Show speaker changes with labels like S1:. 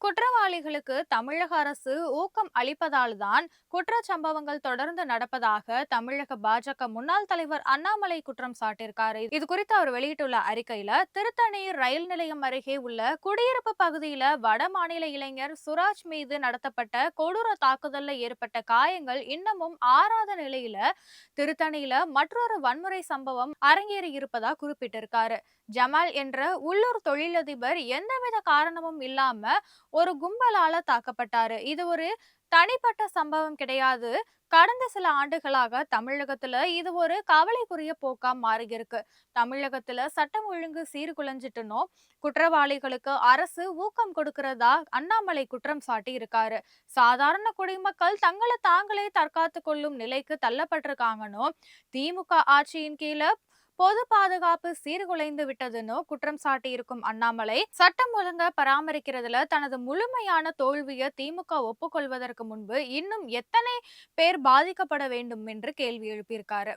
S1: குற்றவாளிகளுக்கு தமிழக அரசு ஊக்கம் அளிப்பதால் தான் குற்றச்சம்பவங்கள் தொடர்ந்து நடப்பதாக தமிழக பாஜக முன்னாள் தலைவர் அண்ணாமலை குற்றம் சாட்டியிருக்காரு. இது குறித்து அவர் வெளியிட்டுள்ள அறிக்கையில, திருத்தணி ரயில் நிலையம் அருகே உள்ள குடியிருப்பு பகுதியில வட மாநில இளைஞர் சுராஜ் மீது நடத்தப்பட்ட கொடூர தாக்குதல்ல ஏற்பட்ட காயங்கள் இன்னமும் ஆறாத நிலையில திருத்தணியில மற்றொரு வன்முறை சம்பவம் அரங்கேறி இருப்பதா குறிப்பிட்டிருக்காரு. ஜமால் என்ற உள்ளூர் தொழிலதிபர் எந்தவித காரணமும் இல்லாம ஒரு கும்பலால தாக்கப்பட்டாரு. இது ஒரு தனிப்பட்ட சம்பவம் கிடையாது. கடந்த சில ஆண்டுகளாக தமிழகத்துல இது ஒரு கவலைக்குரிய போக்கா மாறியிருக்கு. தமிழகத்துல சட்டம் ஒழுங்கு சீர்குலைஞ்சிட்டுனோ குற்றவாளிகளுக்கு அரசு ஊக்கம் கொடுக்கிறதா அண்ணாமலை குற்றம் சாட்டி இருக்காரு. சாதாரண குடிமக்கள் தங்களை தாங்களே தற்காத்து கொள்ளும் நிலைக்கு தள்ளப்பட்டிருக்காங்கன்னு திமுக ஆட்சியின் கீழே பொது பாதுகாப்பு சீர்குலைந்து விட்டதுன்னு குற்றம் சாட்டி இருக்கும் அண்ணாமலை, சட்டம் ஒழுங்க பராமரிக்கிறதுல தனது முழுமையான தோல்வியை திமுக ஒப்புக்கொள்வதற்கு முன்பு இன்னும் எத்தனை பேர் பாதிக்கப்பட வேண்டும் என்று கேள்வி எழுப்பியிருக்காரு.